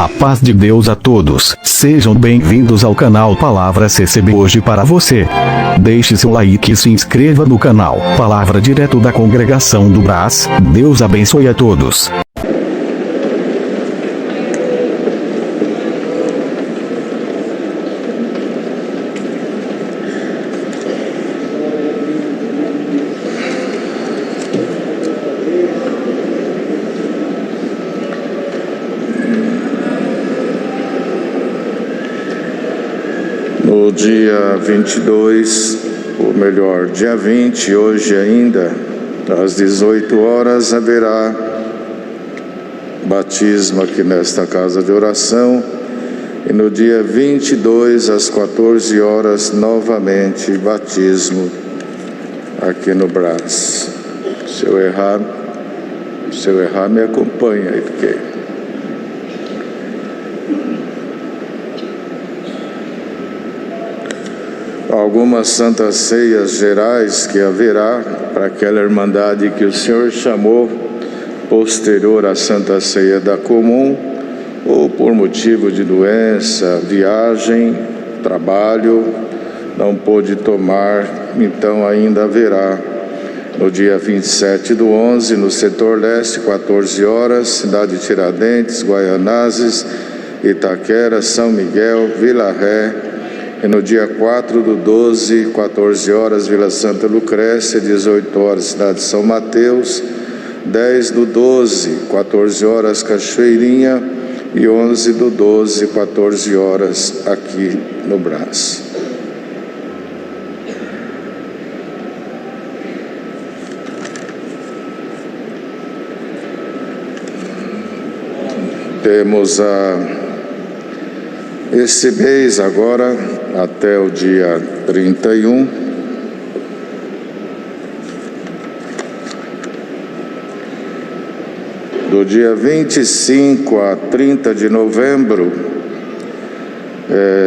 A paz de Deus a todos. Sejam bem-vindos ao canal Palavra CCB hoje para você. Deixe seu like e se inscreva no canal Palavra direto da congregação do Brás. Deus abençoe a todos. No dia 22, ou melhor, dia 20, hoje ainda, às 18 horas, haverá batismo aqui nesta casa de oração. E no dia 22, às 14 horas, novamente, batismo aqui no Brás. Se eu errar, me acompanha aí, porque... algumas santas ceias gerais que haverá para aquela irmandade que o Senhor chamou posterior à Santa Ceia da Comum, ou por motivo de doença, viagem, trabalho, não pôde tomar, então ainda haverá no dia 27/11, no setor leste, 14 horas, cidade de Tiradentes, Guaianazes, Itaquera, São Miguel, Vila Ré. E no dia 4/12, 14 horas, Vila Santa Lucrécia, 18 horas, cidade de São Mateus, 10/12, 14 horas, Cachoeirinha, e 11/12, 14 horas, aqui no Brás. Temos esse mês agora, até o dia 31, do dia 25 a 30 de novembro,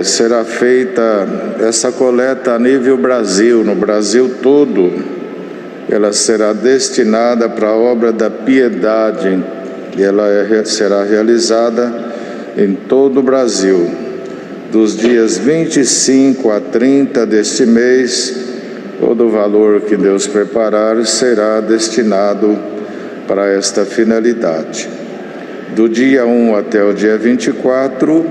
será feita essa coleta a nível Brasil, no Brasil todo. Ela será destinada para a obra da piedade, e ela será realizada em todo o Brasil. Dos dias 25 a 30 deste mês, todo o valor que Deus preparar será destinado para esta finalidade. Do dia 1 até o dia 24,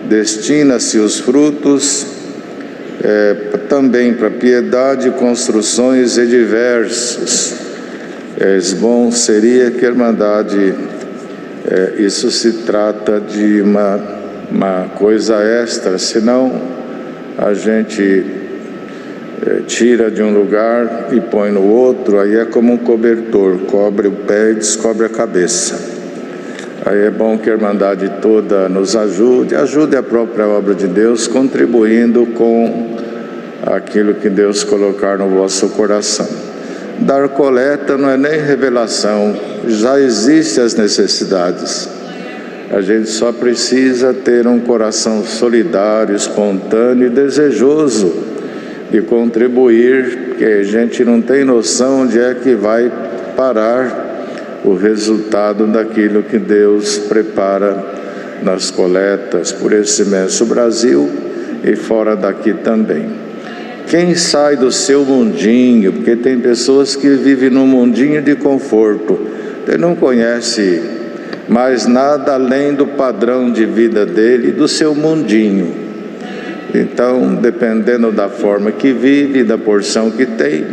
destina-se os frutos também para piedade, construções e diversos. Bom seria que a Irmandade, isso se trata de uma coisa extra, senão a gente tira de um lugar e põe no outro, aí é como um cobertor, cobre o pé e descobre a cabeça. Aí é bom que a Irmandade toda nos ajude a própria obra de Deus, contribuindo com aquilo que Deus colocar no vosso coração. Dar coleta não é nem revelação, já existem as necessidades. A gente só precisa ter um coração solidário, espontâneo e desejoso de contribuir, porque a gente não tem noção onde é que vai parar o resultado daquilo que Deus prepara nas coletas por esse imenso Brasil e fora daqui também. Quem sai do seu mundinho, porque tem pessoas que vivem num mundinho de conforto, ele não conhece mais nada além do padrão de vida dele e do seu mundinho. Então, dependendo da forma que vive, da porção que tem,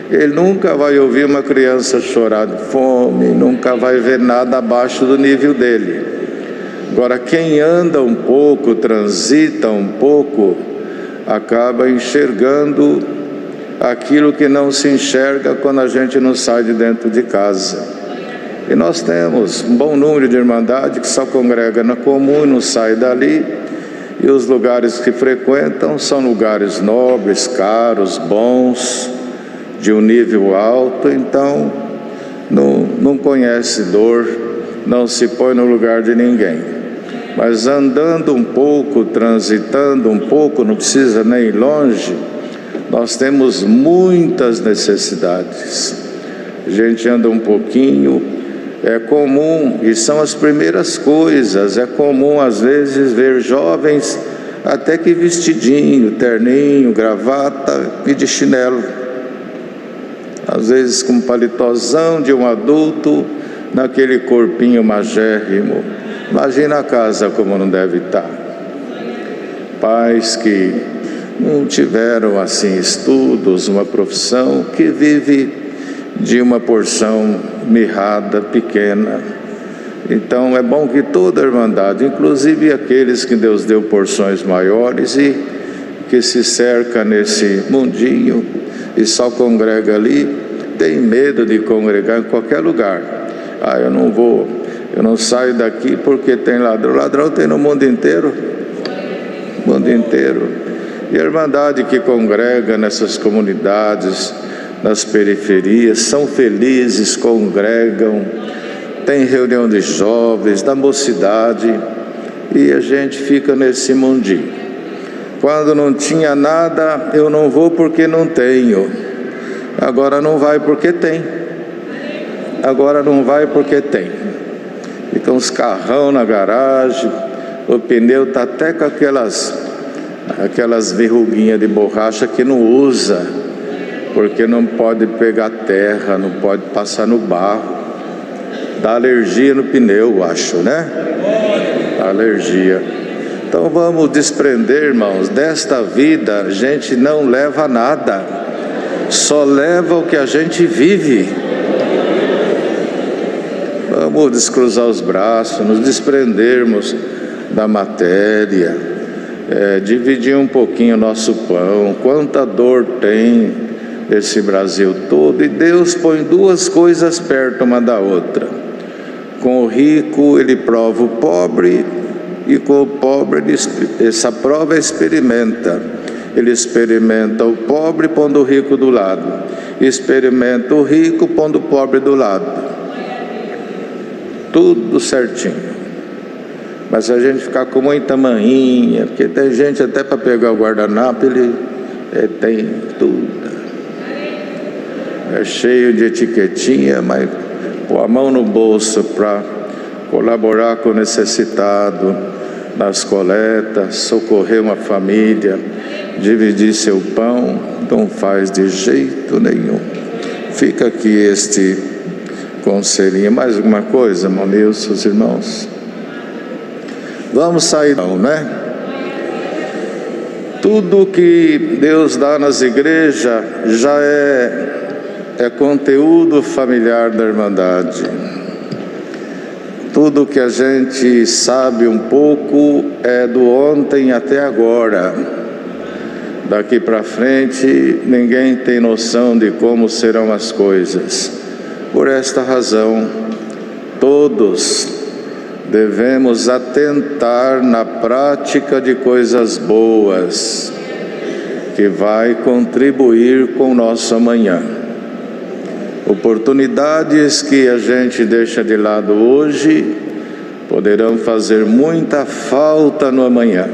ele nunca vai ouvir uma criança chorar de fome, nunca vai ver nada abaixo do nível dele. Agora, quem anda um pouco, transita um pouco, acaba enxergando aquilo que não se enxerga quando a gente não sai de dentro de casa. E nós temos um bom número de irmandade que só congrega na comum e não sai dali. E os lugares que frequentam são lugares nobres, caros, bons, de um nível alto. Então, não conhece dor, não se põe no lugar de ninguém. Mas andando um pouco, transitando um pouco, não precisa nem ir longe, nós temos muitas necessidades. A gente anda um pouquinho, É comum, e são as primeiras coisas, é comum às vezes ver jovens até que vestidinho, terninho, gravata e de chinelo. Às vezes com paletózão de um adulto, naquele corpinho magérrimo. Imagina a casa como não deve estar. Pais que não tiveram assim estudos, uma profissão, que vive de uma porção mirrada, pequena. Então é bom que toda a irmandade, inclusive aqueles que Deus deu porções maiores e que se cerca nesse mundinho e só congrega ali, tem medo de congregar em qualquer lugar. Eu não vou, eu não saio daqui porque tem ladrão. Ladrão tem no mundo inteiro. Mundo inteiro. E a irmandade que congrega nessas comunidades, nas periferias, são felizes, congregam, tem reunião de jovens, da mocidade, e a gente fica nesse mundinho. Quando não tinha nada, eu não vou porque não tenho. Agora não vai porque tem. Agora não vai porque tem. Ficam uns carrão na garagem, o pneu está até com aquelas verruguinhas de borracha que não usa, porque não pode pegar terra, não pode passar no barro. Dá alergia no pneu, acho, né? Alergia. Então vamos desprender, irmãos, desta vida a gente não leva nada, só leva o que a gente vive. Vamos descruzar os braços, nos desprendermos da matéria, dividir um pouquinho o nosso pão. Quanta dor tem esse Brasil todo, e Deus põe duas coisas perto uma da outra. Com o rico ele prova o pobre, e com o pobre essa prova experimenta. Ele experimenta o pobre pondo o rico do lado, experimenta o rico pondo o pobre do lado. Tudo certinho. Mas se a gente ficar com muita manhinha, porque tem gente até para pegar o guardanapo, ele tem tudo. É cheio de etiquetinha, mas pôr a mão no bolso para colaborar com o necessitado, nas coletas, socorrer uma família, dividir seu pão, não faz de jeito nenhum. Fica aqui este conselhinho. Mais alguma coisa, irmão Nilson, os irmãos? Vamos sair, não, né? Tudo que Deus dá nas igrejas já é conteúdo familiar da irmandade. Tudo que a gente sabe um pouco é do ontem até agora. Daqui para frente, ninguém tem noção de como serão as coisas. Por esta razão, todos devemos atentar na prática de coisas boas, que vai contribuir com o nosso amanhã. Oportunidades que a gente deixa de lado hoje poderão fazer muita falta no amanhã.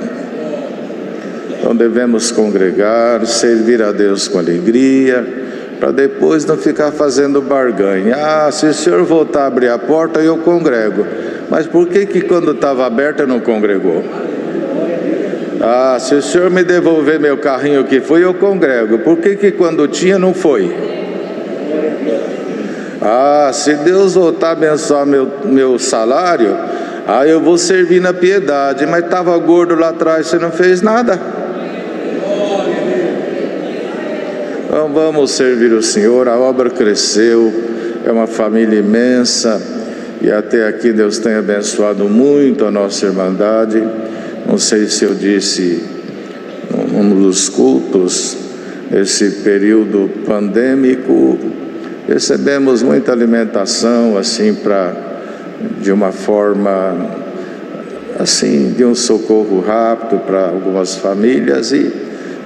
Então devemos congregar, servir a Deus com alegria, para depois não ficar fazendo barganha. Se o senhor voltar a abrir a porta, eu congrego. Mas por que quando estava aberta não congregou? Se o senhor me devolver meu carrinho que foi, eu congrego. Por que quando tinha não foi? Se Deus voltar a abençoar meu salário, eu vou servir na piedade. Mas estava gordo lá atrás, você não fez nada. Então vamos servir o Senhor. A obra cresceu, é uma família imensa, e até aqui Deus tem abençoado muito a nossa irmandade. Não sei se eu disse num dos cultos, esse período pandêmico, recebemos muita alimentação, assim, de uma forma, assim, de um socorro rápido para algumas famílias, e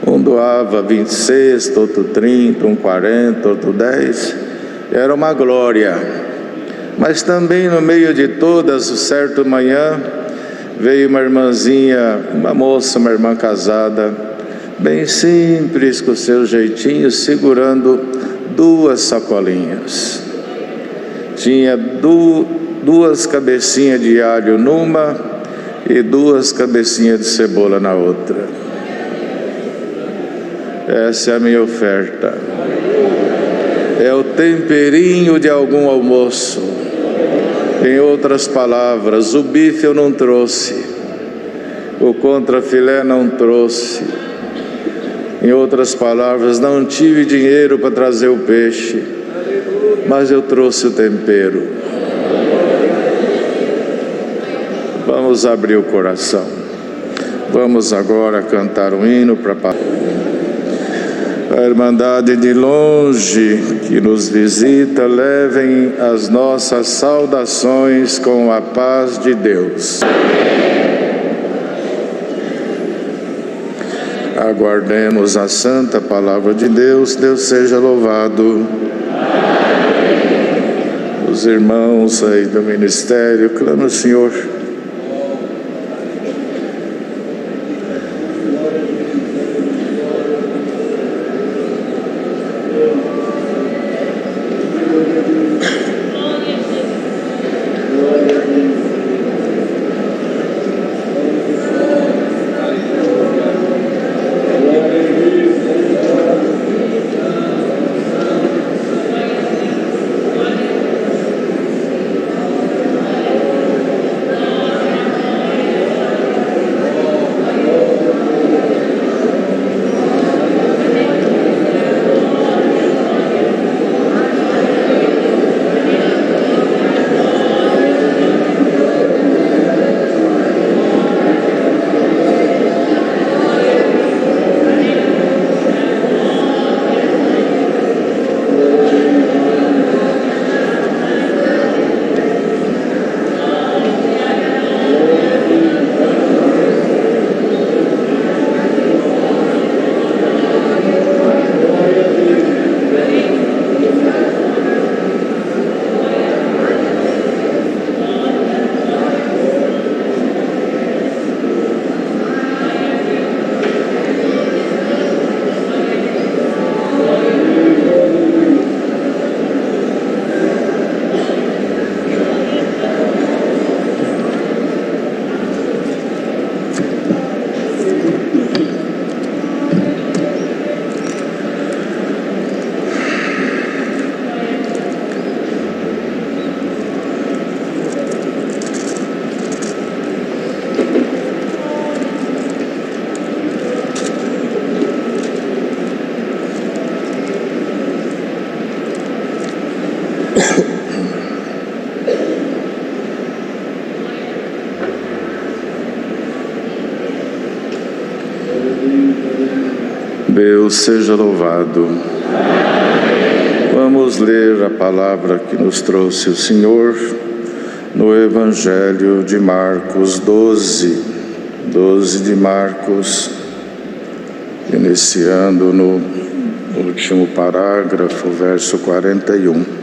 um doava 20 cestos, outro 30, um 40, outro 10, era uma glória. Mas também no meio de todas, certa manhã, veio uma irmãzinha, uma moça, uma irmã casada, bem simples, com seu jeitinho, segurando 2 sacolinhas. tinha duas cabecinhas de alho numa e duas cabecinhas de cebola na outra. Essa é a minha oferta. É o temperinho de algum almoço. Em outras palavras, o bife eu não trouxe, o contrafilé não trouxe. Em outras palavras, não tive dinheiro para trazer o peixe, mas eu trouxe o tempero. Vamos abrir o coração. Vamos agora cantar um hino para a Irmandade de longe que nos visita, levem as nossas saudações com a paz de Deus. Aguardemos a santa palavra de Deus. Deus seja louvado. Os irmãos aí do ministério, clama ao Senhor. Deus seja louvado. Vamos ler a palavra que nos trouxe o Senhor no Evangelho de Marcos 12 de Marcos, iniciando no último parágrafo, verso 41.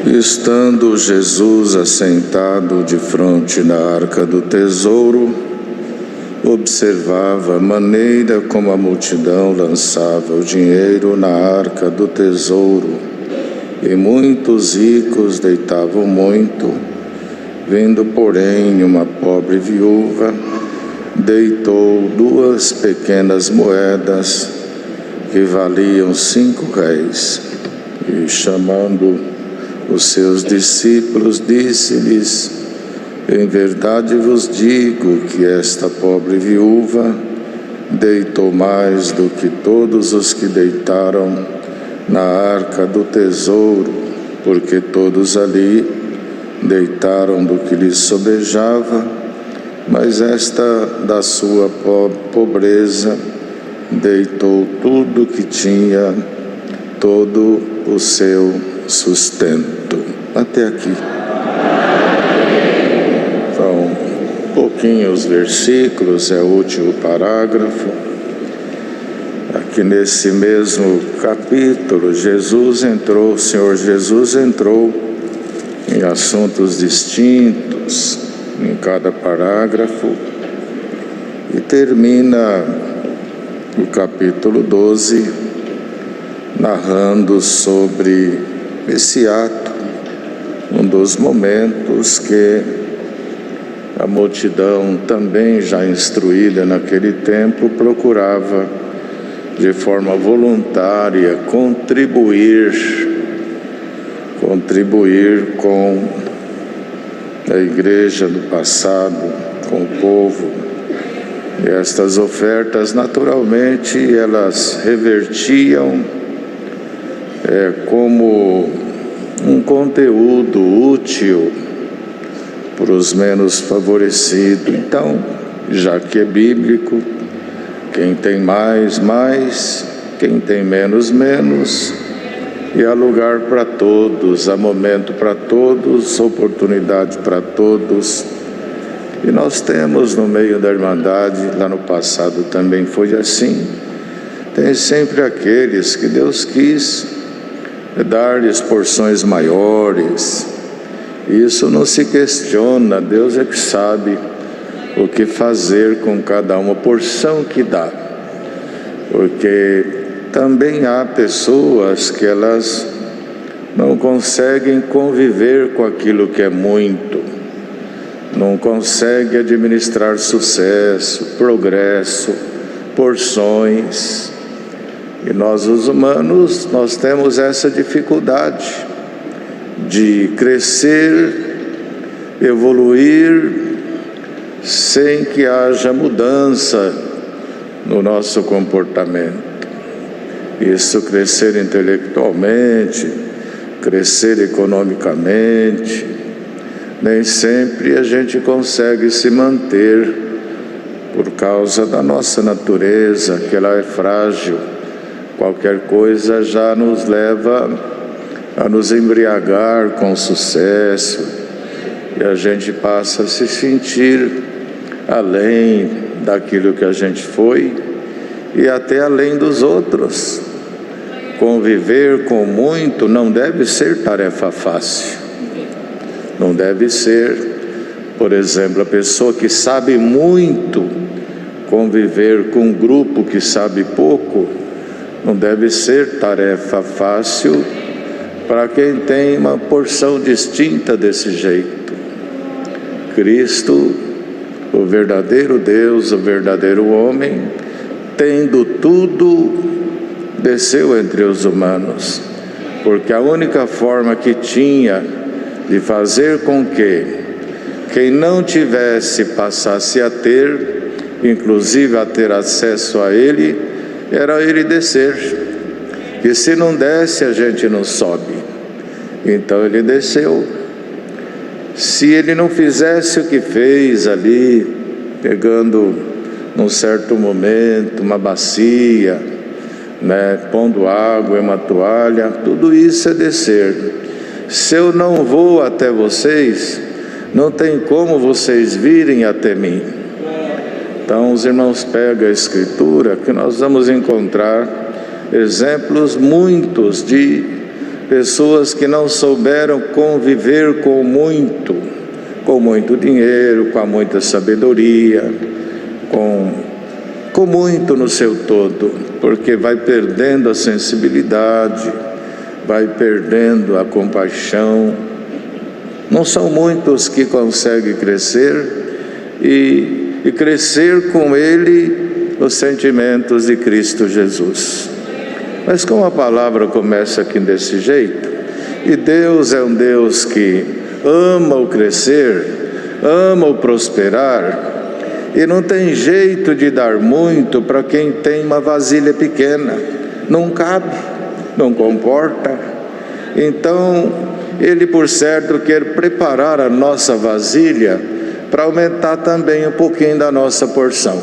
Estando Jesus assentado defronte da arca do tesouro, observava a maneira como a multidão lançava o dinheiro na arca do tesouro, e muitos ricos deitavam muito. Vendo, porém, uma pobre viúva, deitou 2 pequenas moedas que valiam 5 réis, e chamando os seus discípulos, disse-lhes: em verdade vos digo que esta pobre viúva deitou mais do que todos os que deitaram na arca do tesouro, porque todos ali deitaram do que lhes sobejava, mas esta da sua pobreza deitou tudo o que tinha, todo o seu sustento. Até aqui. São pouquinhos versículos, é o último parágrafo. Aqui nesse mesmo capítulo, o Senhor Jesus entrou em assuntos distintos em cada parágrafo e termina o capítulo 12 narrando sobre esse ato, um dos momentos que a multidão, também já instruída naquele tempo, procurava de forma voluntária contribuir com a igreja do passado, com o povo. E estas ofertas, naturalmente, elas revertiam como um conteúdo útil para os menos favorecidos. Então, já que é bíblico, quem tem mais, quem tem menos, menos, e há lugar para todos, há momento para todos, oportunidade para todos. E nós temos no meio da Irmandade, lá no passado também foi assim, tem sempre aqueles que Deus quis dar-lhes porções maiores. Isso não se questiona, Deus é que sabe o que fazer com cada uma porção que dá, porque também há pessoas que elas não conseguem conviver com aquilo que é muito, não conseguem administrar sucesso, progresso, porções, e nós os humanos, nós temos essa dificuldade de crescer, evoluir, sem que haja mudança no nosso comportamento. Isso, crescer intelectualmente, crescer economicamente, nem sempre a gente consegue se manter por causa da nossa natureza, que ela é frágil. Qualquer coisa já nos leva a nos embriagar com sucesso, e a gente passa a se sentir além daquilo que a gente foi e até além dos outros. Conviver com muito não deve ser tarefa fácil, não deve ser. Por exemplo, a pessoa que sabe muito, conviver com um grupo que sabe pouco, não deve ser tarefa fácil para quem tem uma porção distinta desse jeito. Cristo, o verdadeiro Deus, o verdadeiro homem, tendo tudo, desceu entre os humanos, porque a única forma que tinha de fazer com que quem não tivesse passasse a ter, inclusive a ter acesso a Ele, era Ele descer. E se não desce, a gente não sobe. Então Ele desceu. Se Ele não fizesse o que fez ali, pegando num certo momento uma bacia, pondo água em uma toalha, tudo isso é descer. Se eu não vou até vocês, não tem como vocês virem até mim. Então os irmãos pegam a Escritura, que nós vamos encontrar exemplos muitos de pessoas que não souberam conviver com muito dinheiro, com muita sabedoria, com muito no seu todo, porque vai perdendo a sensibilidade, vai perdendo a compaixão. Não são muitos que conseguem crescer e crescer com Ele os sentimentos de Cristo Jesus. Mas como a palavra começa aqui desse jeito, e Deus é um Deus que ama o crescer, ama o prosperar, e não tem jeito de dar muito para quem tem uma vasilha pequena, não cabe, não comporta. Então Ele, por certo, quer preparar a nossa vasilha para aumentar também um pouquinho da nossa porção.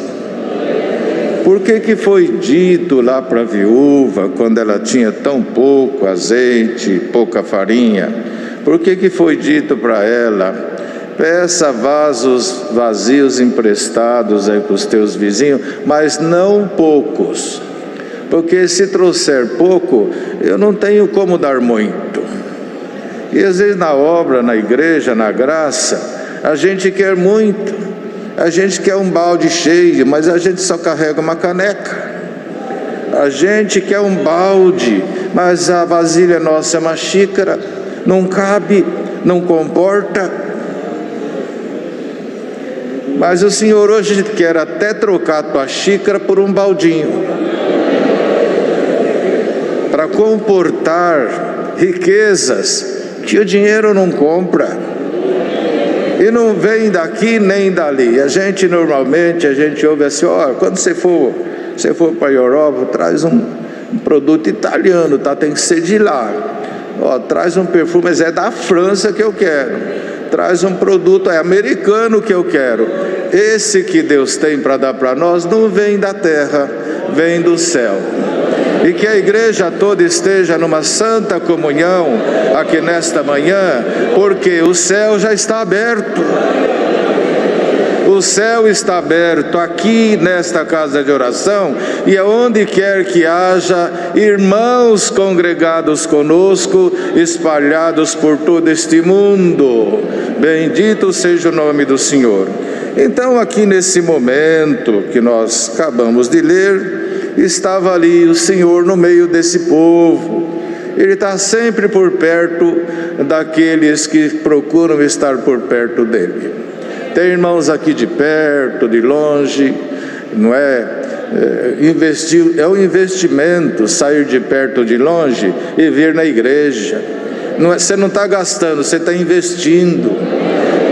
Por que foi dito lá para a viúva, quando ela tinha tão pouco azeite, pouca farinha, por que foi dito para ela: peça vasos vazios emprestados aí para os teus vizinhos, mas não poucos, porque se trouxer pouco, eu não tenho como dar muito. E às vezes na obra, na igreja, na graça, a gente quer muito, a gente quer um balde cheio, mas a gente só carrega uma caneca. A gente quer um balde, mas a vasilha nossa é uma xícara, não cabe, não comporta. Mas o Senhor hoje quer até trocar a tua xícara por um baldinho, para comportar riquezas que o dinheiro não compra, e não vem daqui nem dali. A gente normalmente, ouve assim: quando você for para a Europa, traz um produto italiano, tá? Tem que ser de lá. Traz um perfume, mas é da França que eu quero. Traz um produto americano que eu quero. Esse que Deus tem para dar para nós não vem da terra, vem do céu. E que a igreja toda esteja numa santa comunhão aqui nesta manhã, porque o céu já está aberto. O céu está aberto aqui nesta casa de oração, e aonde quer que haja irmãos congregados conosco, espalhados por todo este mundo. Bendito seja o nome do Senhor. Então, aqui nesse momento que nós acabamos de ler, estava ali o Senhor no meio desse povo. Ele está sempre por perto daqueles que procuram estar por perto dele. Tem irmãos aqui de perto, de longe, não é? É um investimento sair de perto, de longe e vir na igreja. Você não está gastando, você está investindo.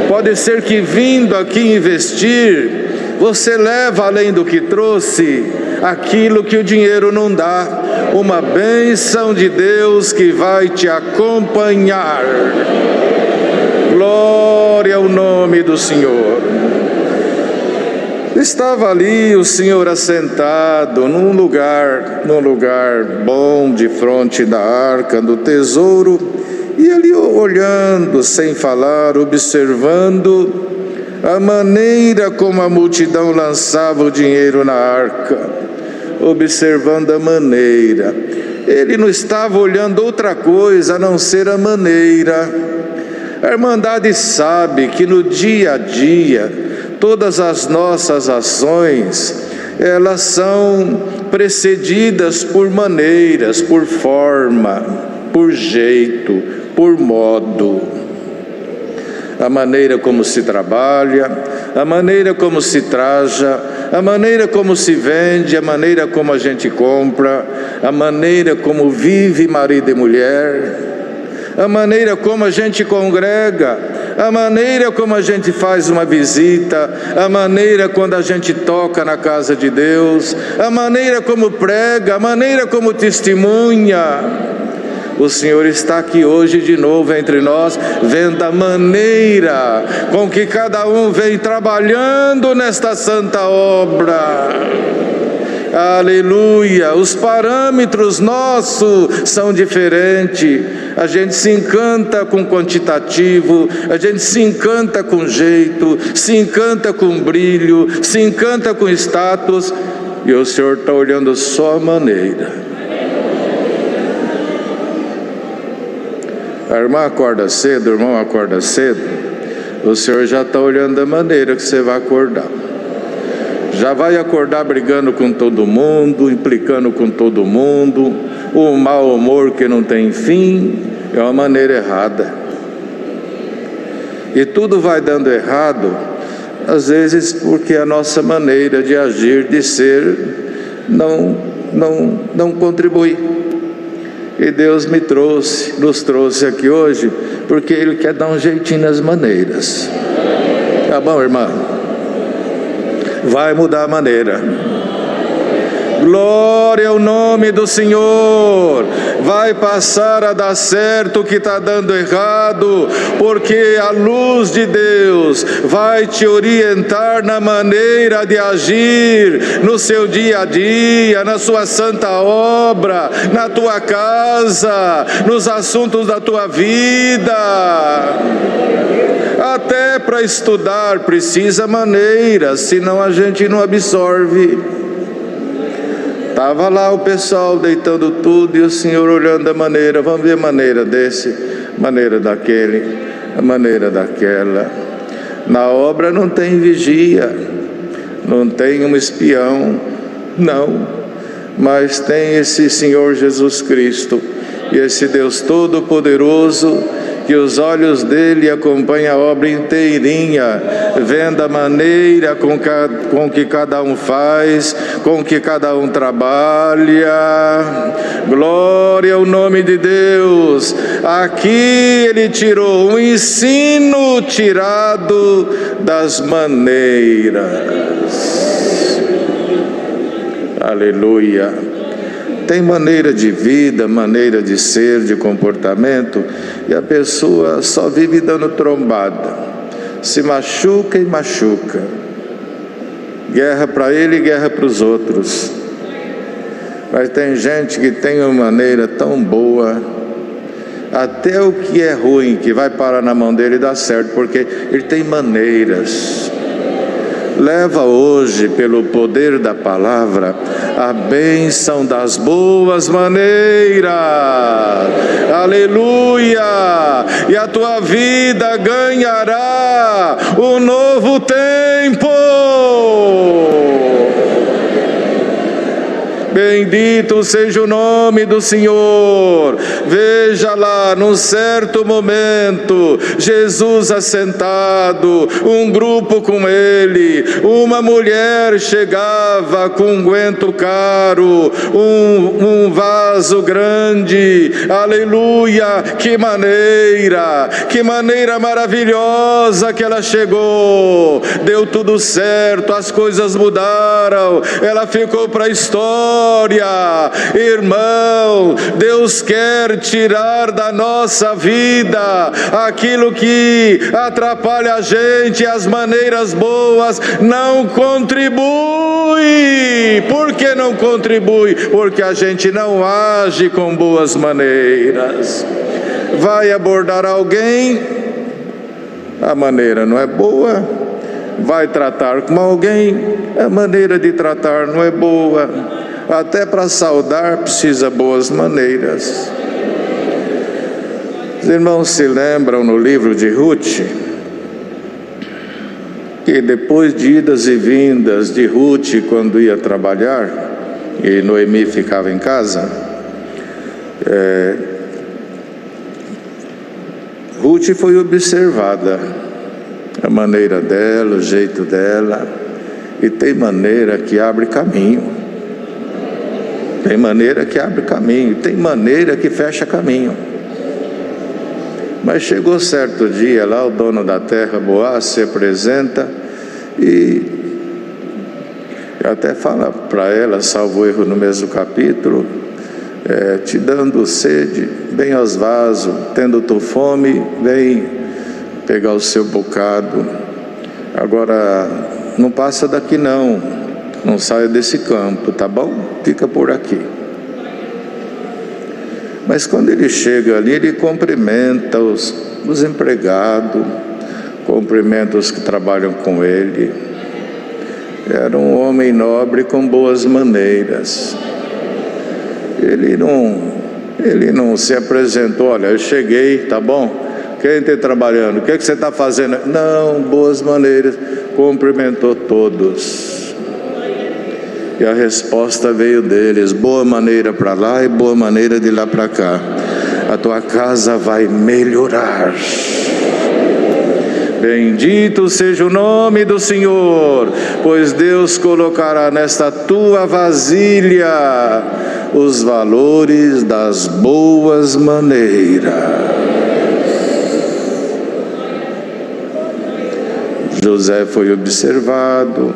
Pode ser que vindo aqui investir, você leva além do que trouxe aquilo que o dinheiro não dá, uma bênção de Deus que vai te acompanhar. Glória ao nome do Senhor. Estava ali o Senhor assentado num lugar bom, de frente da arca do tesouro, e ali olhando, sem falar, observando a maneira como a multidão lançava o dinheiro na arca, observando a maneira. Ele não estava olhando outra coisa a não ser a maneira. A Irmandade sabe que no dia a dia, todas as nossas ações, elas são precedidas por maneiras, por forma, por jeito, por modo. A maneira como se trabalha, a maneira como se traja, a maneira como se vende, a maneira como a gente compra, a maneira como vive marido e mulher, a maneira como a gente congrega, a maneira como a gente faz uma visita, a maneira quando a gente toca na casa de Deus, a maneira como prega, a maneira como testemunha. O Senhor está aqui hoje de novo entre nós, vendo a maneira com que cada um vem trabalhando nesta santa obra. Aleluia! Os parâmetros nossos são diferentes. A gente se encanta com quantitativo, a gente se encanta com jeito, se encanta com brilho, se encanta com status, e o Senhor está olhando só a maneira. A irmã acorda cedo, o irmão acorda cedo, o Senhor já está olhando a maneira que você vai acordar. Já vai acordar brigando com todo mundo, implicando com todo mundo, o mau humor que não tem fim, é uma maneira errada. E tudo vai dando errado, às vezes porque a nossa maneira de agir, de ser, não contribui. E Deus nos trouxe aqui hoje, porque Ele quer dar um jeitinho nas maneiras. Tá bom, irmã? Vai mudar a maneira. Glória ao nome do Senhor. Vai passar a dar certo o que está dando errado, porque a luz de Deus vai te orientar na maneira de agir no seu dia a dia, na sua santa obra, na tua casa, nos assuntos da tua vida. Até para estudar precisa maneira, senão a gente não absorve. Estava lá o pessoal deitando tudo e o Senhor olhando a maneira. Vamos ver a maneira desse, maneira daquele, a maneira daquela. Na obra não tem vigia, não tem um espião, não. Mas tem esse Senhor Jesus Cristo e esse Deus Todo-Poderoso, que os olhos dele acompanham a obra inteirinha, vendo a maneira com que cada um faz, com que cada um trabalha. Glória ao nome de Deus. Aqui ele tirou um ensino tirado das maneiras. Aleluia. Tem maneira de vida, maneira de ser, de comportamento, e a pessoa só vive dando trombada, se machuca e machuca, guerra para ele e guerra para os outros. Mas tem gente que tem uma maneira tão boa, até o que é ruim, que vai parar na mão dele dá certo, porque ele tem maneiras. Leva hoje, pelo poder da palavra, a bênção das boas maneiras. Aleluia! E a tua vida ganhará um novo tempo. Bendito seja o nome do Senhor. Veja lá, num certo momento, Jesus assentado, um grupo com ele, uma mulher chegava com um unguento caro, um vaso grande. Aleluia, que maneira maravilhosa que ela chegou. Deu tudo certo, as coisas mudaram, ela ficou para a história. Irmão, Deus quer tirar da nossa vida aquilo que atrapalha a gente, as maneiras boas. Não contribui. Por que não contribui? Porque a gente não age com boas maneiras. Vai abordar alguém, a maneira não é boa. Vai tratar com alguém, a maneira de tratar não é boa. Até para saudar precisa boas maneiras. Os irmãos se lembram no livro de Ruth, que depois de idas e vindas de Ruth quando ia trabalhar, e Noemi ficava em casa, Ruth foi observada, a maneira dela, o jeito dela, e tem maneira que abre caminho. Tem maneira que abre caminho, tem maneira que fecha caminho. Mas chegou certo dia lá, o dono da terra, Boaz, se apresenta e até fala para ela, salvo erro no mesmo capítulo, te dando sede, vem aos vasos, tendo tu fome, vem pegar o seu bocado. Agora, não passa daqui não. Não saia desse campo, tá bom? Fica por aqui. Mas quando ele chega ali, ele cumprimenta os empregados, cumprimenta os que trabalham com ele. Era um homem nobre com boas maneiras. Ele não se apresentou, olha, eu cheguei, tá bom? Quem está trabalhando? O que você está fazendo? Não, boas maneiras. Cumprimentou todos. E a resposta veio deles, boa maneira para lá e boa maneira de lá para cá. A tua casa vai melhorar. Bendito seja o nome do Senhor, pois Deus colocará nesta tua vasilha os valores das boas maneiras. José foi observado,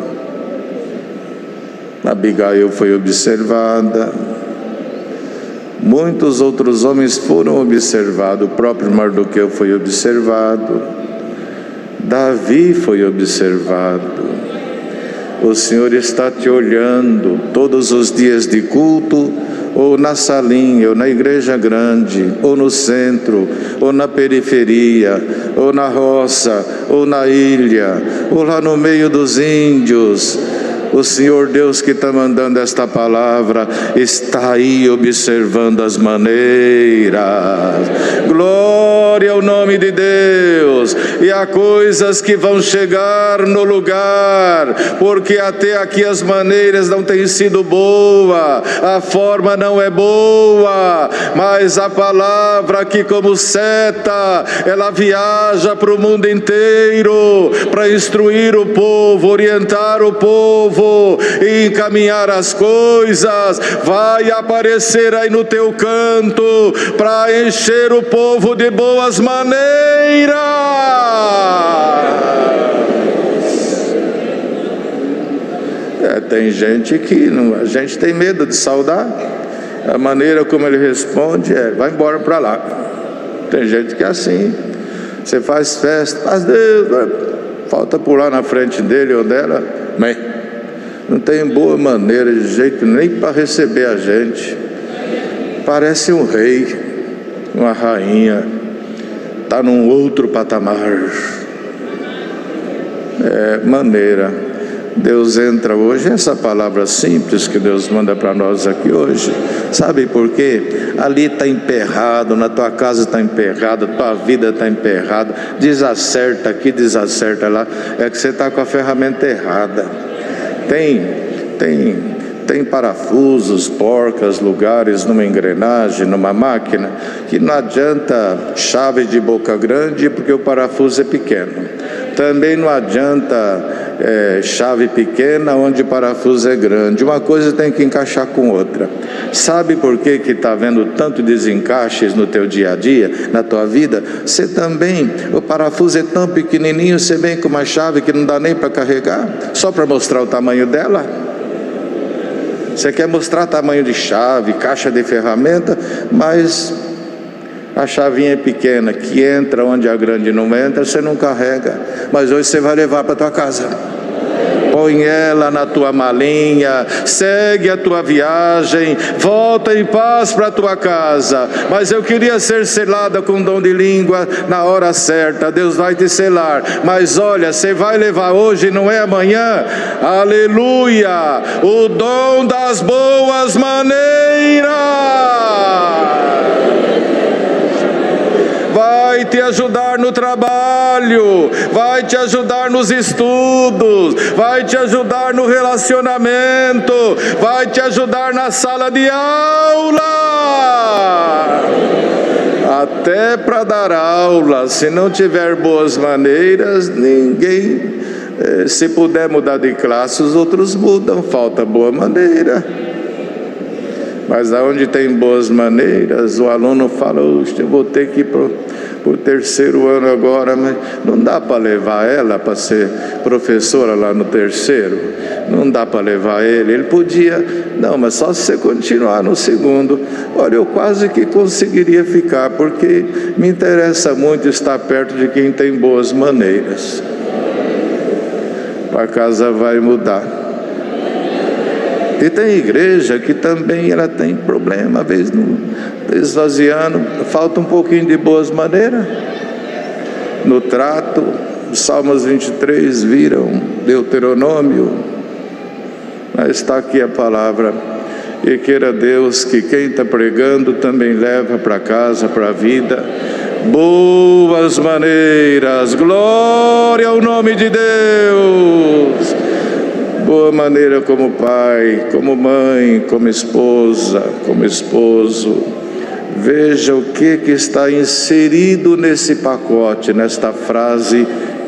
Abigail foi observada. Muitos outros homens foram observados. O próprio Mardoqueu foi observado. Davi foi observado. O Senhor está te olhando todos os dias de culto, ou na salinha, ou na igreja grande, ou no centro, ou na periferia, ou na roça, ou na ilha, ou lá no meio dos índios. O Senhor Deus que está mandando esta palavra está aí observando as maneiras. Glória ao nome de Deus. E há coisas que vão chegar no lugar, porque até aqui as maneiras não têm sido boas, a forma não é boa, mas a palavra que como seta, ela viaja para o mundo inteiro, para instruir o povo, orientar o povo e encaminhar as coisas. Vai aparecer aí no teu canto para encher o povo de boas maneiras. Tem gente que a gente tem medo de saudar. A maneira como ele responde é: vai embora para lá. Tem gente que é assim. Você faz festa, mas Deus, falta pular na frente dele ou dela, mas não tem boa maneira de jeito nem para receber a gente. Parece um rei, uma rainha, está num outro patamar. Maneira. Deus entra hoje, essa palavra simples que Deus manda para nós aqui hoje, sabe por quê? Ali está emperrado, na tua casa está emperrado, tua vida está emperrada, desacerta aqui, desacerta lá, é que você está com a ferramenta errada. Tem parafusos, porcas, lugares numa engrenagem, numa máquina, que não adianta chave de boca grande porque o parafuso é pequeno. Também não adianta chave pequena onde o parafuso é grande. Uma coisa tem que encaixar com outra. Sabe por que está havendo tanto desencaixes no teu dia a dia, na tua vida? Você também, o parafuso é tão pequenininho, você vem com uma chave que não dá nem para carregar, só para mostrar o tamanho dela. Você quer mostrar tamanho de chave, caixa de ferramenta, mas a chavinha é pequena, que entra onde a grande não entra, você não carrega. Mas hoje você vai levar para a tua casa. Põe ela na tua malinha, segue a tua viagem, volta em paz para a tua casa. Mas eu queria ser selada com dom de língua na hora certa. Deus vai te selar. Mas olha, você vai levar hoje, não é amanhã. Aleluia! O dom das boas maneiras vai te ajudar no trabalho, vai te ajudar nos estudos, vai te ajudar no relacionamento, vai te ajudar na sala de aula, até para dar aula. Se não tiver boas maneiras, ninguém, se puder mudar de classe, os outros mudam, falta boa maneira. Mas aonde tem boas maneiras, o aluno fala: eu vou ter que ir para o terceiro ano agora, mas não dá para levar ela para ser professora lá no terceiro, não dá para levar ele podia, não, mas só se você continuar no segundo. Olha, eu quase que conseguiria ficar, porque me interessa muito estar perto de quem tem boas maneiras. A casa vai mudar. E tem igreja que também ela tem problema, às vezes esvaziando, falta um pouquinho de boas maneiras no trato. Os Salmos 23 viram Deuteronômio, mas está aqui a palavra. E queira Deus que quem está pregando também leva para casa, para a vida, boas maneiras. Glória ao nome de Deus. Boa maneira como pai, como mãe, como esposa, como esposo. Veja o que está inserido nesse pacote, nesta frase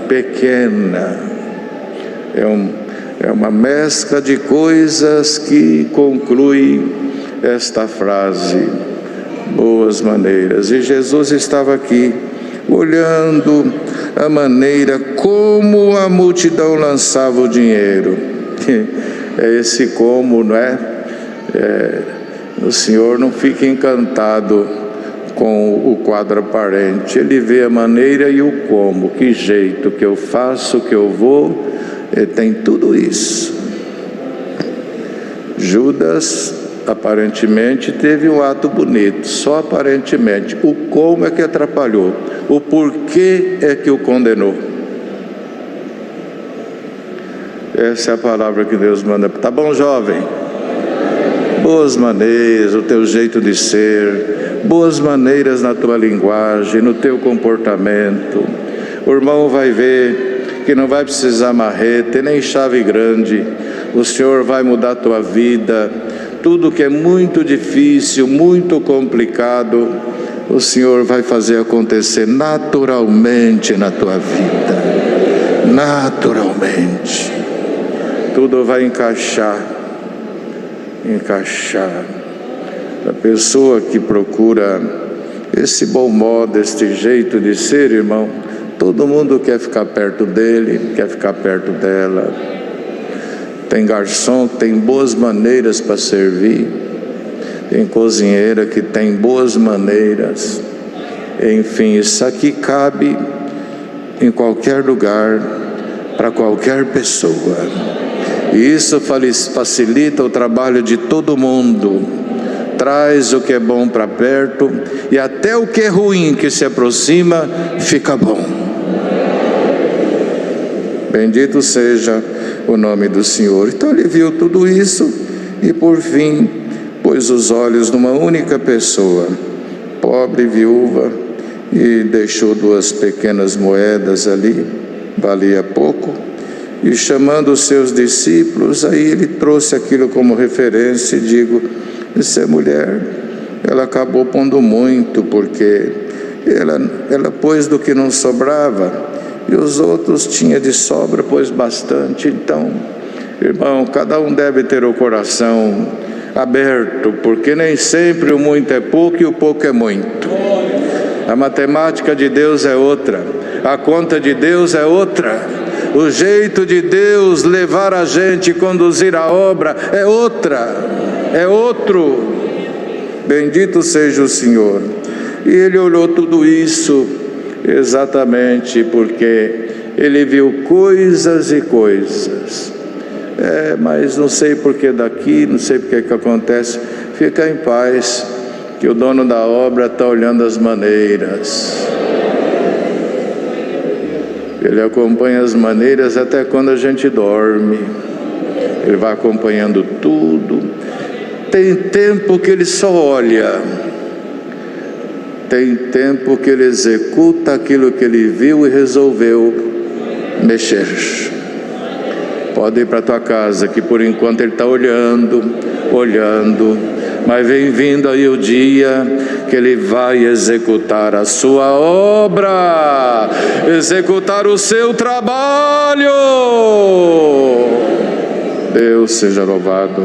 pequena. É uma mescla de coisas que conclui esta frase. Boas maneiras. E Jesus estava aqui, olhando a maneira como a multidão lançava o dinheiro. é esse como, não é? O Senhor não fica encantado com o quadro aparente, Ele vê a maneira e o como, que jeito que eu faço, que eu vou, tem tudo isso. Judas aparentemente teve um ato bonito, só aparentemente. O como é que atrapalhou, o porquê é que o condenou. Essa é a palavra que Deus manda. Tá bom, jovem? Boas maneiras, o teu jeito de ser, boas maneiras na tua linguagem, no teu comportamento. O irmão vai ver que não vai precisar marrete, nem chave grande. O Senhor vai mudar a tua vida. Tudo que é muito difícil, muito complicado, o Senhor vai fazer acontecer naturalmente na tua vida. Naturalmente. Tudo vai encaixar. A pessoa que procura esse bom modo, este jeito de ser, irmão, todo mundo quer ficar perto dele, quer ficar perto dela. Tem garçom que tem boas maneiras para servir, tem cozinheira que tem boas maneiras. Enfim, isso aqui cabe em qualquer lugar, para qualquer pessoa. E isso facilita o trabalho de todo mundo, traz o que é bom para perto, e até o que é ruim que se aproxima, fica bom. Bendito seja o nome do Senhor. Então ele viu tudo isso e por fim pôs os olhos numa única pessoa, pobre viúva, e deixou 2 pequenas moedas ali, valia pouco. E chamando os seus discípulos, aí ele trouxe aquilo como referência e digo, essa mulher, ela acabou pondo muito, porque ela pôs do que não sobrava, e os outros tinha de sobra, pôs bastante. Então, irmão, cada um deve ter o coração aberto, porque nem sempre o muito é pouco e o pouco é muito. A matemática de Deus é outra, a conta de Deus é outra. O jeito de Deus levar a gente, conduzir a obra é outro. Bendito seja o Senhor. E ele olhou tudo isso exatamente porque ele viu coisas e coisas. Mas não sei porque daqui, não sei porque que acontece. Fica em paz, que o dono da obra está olhando as maneiras. Ele acompanha as maneiras até quando a gente dorme. Ele vai acompanhando tudo. Tem tempo que ele só olha. Tem tempo que ele executa aquilo que ele viu e resolveu mexer. Pode ir para tua casa, que por enquanto ele está olhando. Mas vem vindo aí o dia que ele vai executar a sua obra, executar o seu trabalho. Deus seja louvado.